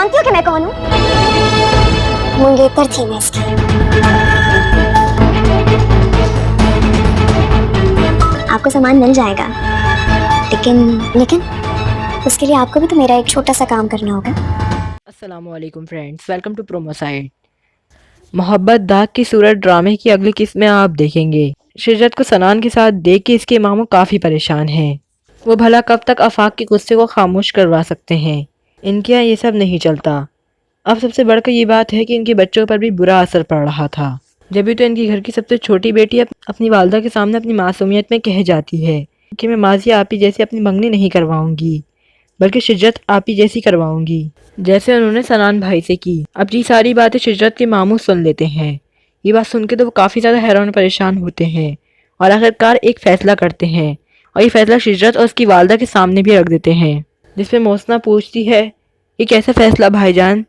जानती हो कि मैं कौन हूँ? मंगेतर थी मैं इसकी। आपको सामान मिल जाएगा, लेकिन उसके लिए आपको भी तो मेरा एक छोटा सा काम करना होगा। अस्सलामुअलैकुम friends, welcome to promo site. मोहब्बत दाग की सूरत ड्रामे की अगली किस्त में आप देखेंगे शिजत को सनान के साथ देख के इसके मामू काफ़ी परेशान हैं। वो भला कब तक आफाक के गुस्से को खामोश करवा सकते हैं। इनके यहाँ ये सब नहीं चलता। अब सबसे बढ़कर ये बात है कि इनके बच्चों पर भी बुरा असर पड़ रहा था। जब भी तो इनकी घर की सबसे छोटी बेटी अपनी वालदा के सामने अपनी मासूमियत में कह जाती है कि मैं माजिया आपी जैसी अपनी मंगनी नहीं करवाऊंगी, बल्कि शिजत आपी जैसी करवाऊंगी, जैसे उन्होंने सनान भाई से की। अब ये सारी बातें शिजत के मामू सुन लेते हैं। ये बात सुन के तो वो काफ़ी ज़्यादा हैरान और परेशान होते हैं और आखिरकार एक फ़ैसला करते हैं और ये फ़ैसला शिजत और उसकी वालदा के सामने भी रख देते हैं। जिस पे मोहसिना पूछती है ये कैसा फ़ैसला भाईजान,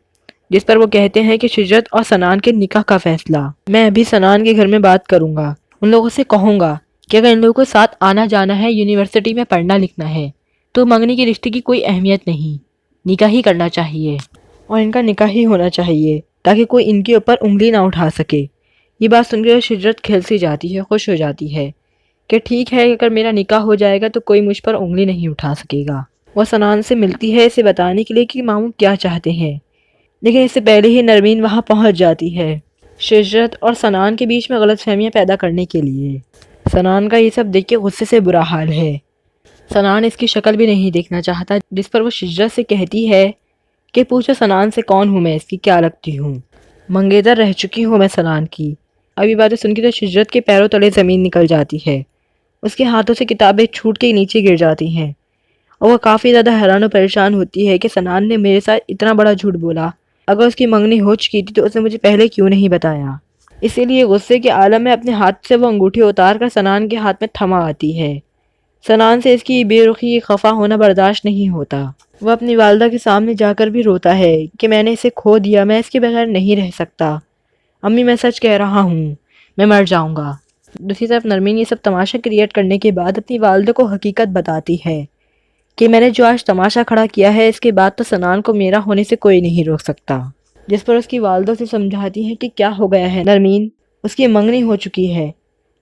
जिस पर वो कहते हैं कि शिजत और सनान के निकाह का फ़ैसला। मैं अभी सनान के घर में बात करूँगा, उन लोगों से कहूँगा कि अगर इन लोगों को साथ आना जाना है, यूनिवर्सिटी में पढ़ना लिखना है, तो मंगनी के रिश्ते की कोई अहमियत नहीं, निकाह ही करना चाहिए और इनका निकाह ही होना चाहिए ताकि कोई इनके ऊपर उंगली ना उठा सके। ये बात सुनकर शिजत खिल सी जाती है, खुश हो जाती है कि ठीक है, अगर मेरा निकाह हो जाएगा तो कोई मुझ पर उंगली नहीं उठा सकेगा। वह सनान से मिलती है इसे बताने के लिए कि मामू क्या चाहते हैं, लेकिन इससे पहले ही नरमीन वहाँ पहुँच जाती है शिजत और सनान के बीच में गलतफहमियाँ पैदा करने के लिए। सनान का ये सब देख के गुस्से से बुरा हाल है। सनान इसकी शक्ल भी नहीं देखना चाहता, जिस पर वो शिजत से कहती है कि पूछो सनान से कौन हूँ मैं, इसकी क्या लगती हूँ, मंगेतर रह चुकी हूँ मैं सनान की। अभी बातें सुन के तो शिजत के पैरों तले ज़मीन निकल जाती है, उसके हाथों से किताबें छूट के नीचे गिर जाती हैं और वह काफ़ी ज़्यादा हैरान और परेशान होती है कि सनान ने मेरे साथ इतना बड़ा झूठ बोला। अगर उसकी मंगनी हो चुकी थी तो उसने मुझे पहले क्यों नहीं बताया। इसीलिए गुस्से के आलम में अपने हाथ से वो अंगूठी उतार कर सनान के हाथ में थमा आती है। सनान से इसकी बेरुखी खफा होना बर्दाश्त नहीं होता। वह अपनी वालदा के सामने जाकर भी रोता है कि मैंने इसे खो दिया, मैं इसके बगैर नहीं रह सकता। अम्मी मैं सच कह रहा हूँ, मैं मर जाऊँगा। दूसरी तरफ नरमीन ये सब तमाशा क्रिएट करने के बाद अपनी वालदा को हकीकत बताती है कि मैंने जो आज तमाशा खड़ा किया है, इसके बाद तो सनान को मेरा होने से कोई नहीं रोक सकता। जिस पर उसकी वालदा से समझाती है कि क्या हो गया है नरमीन, उसकी मंगनी हो चुकी है।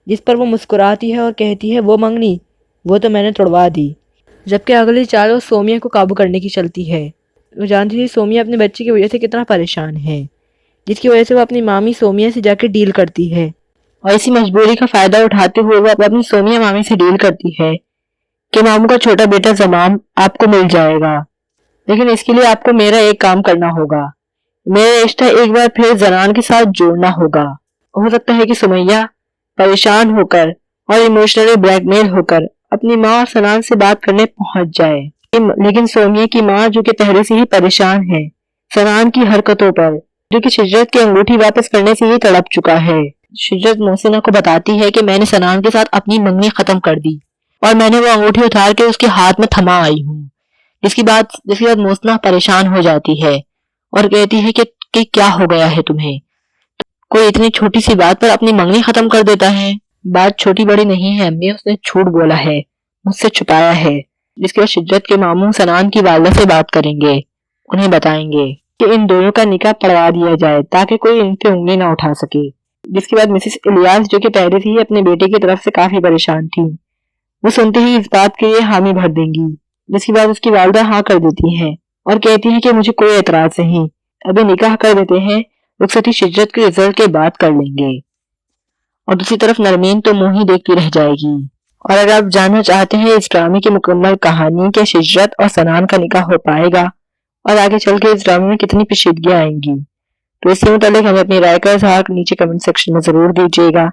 जिस पर वो मुस्कुराती है और कहती है वो मंगनी, वो तो मैंने तोड़वा दी। जबकि अगली चाल वो सोमिया को काबू करने की चलती है। वो जानती थी सोमिया अपने बच्चे की वजह से कितना परेशान है, जिसकी वजह से वो अपनी मामी सोमिया से जाकर डील करती है और इसी मजबूरी का फ़ायदा उठाते हुए वो अपनी सोमिया मामी से डील करती है कि मामू का छोटा बेटा जमाम आपको मिल जाएगा, लेकिन इसके लिए आपको मेरा एक काम करना होगा, मेरा रिश्ता एक बार फिर जनान के साथ जोड़ना होगा। हो सकता है कि सुमैया परेशान होकर और इमोशनली ब्लैकमेल होकर अपनी माँ और सनान से बात करने पहुंच जाए, लेकिन सोमिया की माँ जो कि पहले से ही परेशान है सनान की हरकतों पर, जो कि शिजत की अंगूठी वापस करने से ही तड़प चुका है। शिजत मोहसिना को बताती है कि मैंने सनान के साथ अपनी मंगनी खत्म कर दी और मैंने वो अंगूठी उतार के उसके हाथ में थमा आई हूँ। जिसकी बात मोहसिना परेशान हो जाती है और कहती है कि क्या हो गया है तुम्हें, कोई इतनी छोटी सी बात पर अपनी मंगनी खत्म कर देता है। बात छोटी बड़ी नहीं है अम्मी, उसने झूठ बोला है, मुझसे छुपाया है। जिसके बाद शिद्दत के मामू सनान की वालदा से बात करेंगे, उन्हें बताएंगे कि इन दोनों का निकाह पढ़वा दिया जाए ताकि कोई इन पे उंगली ना उठा सके। जिसके बाद मिसेस इलियास जो कि पहले से ही अपने बेटे की तरफ से काफी परेशान थी, वो सुनते ही इस बात के लिए हामी भर देंगी। जिसके बाद उसकी वालदा हाँ कर देती है और कहती है कि मुझे कोई एतराज नहीं, अभी निकाह कर देते हैं, रुखसती शिद्दत के रिजल्ट के बाद कर लेंगे। और दूसरी तरफ नरमीन तो मुंह ही देखती रह जाएगी। और अगर आप जानना चाहते हैं इस ड्रामे की मुकम्मल कहानी कि शिजरत और सनान का निकाह हो पाएगा और आगे चल के इस ड्रामे में कितनी पेचीदगियां आएंगी, तो इससे मुतालिक हमें अपनी राय का इज़हार नीचे कमेंट सेक्शन में जरूर दीजिएगा,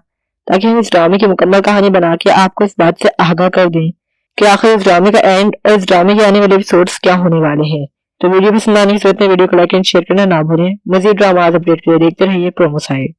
ताकि हम इस ड्रामे की मुकम्मल कहानी बना के आपको इस बात से आगाह कर दें कि आखिर इस ड्रामे का एंड और इस ड्रामे के आने वाले एपिसोड्स क्या होने वाले हैं। तो वीडियो पसंद आने की सूरत में वीडियो को लाइक एंड शेयर करना ना भूलें। मजीद ड्रामा अपडेट के लिए देखते रहिए प्रोमो साइट।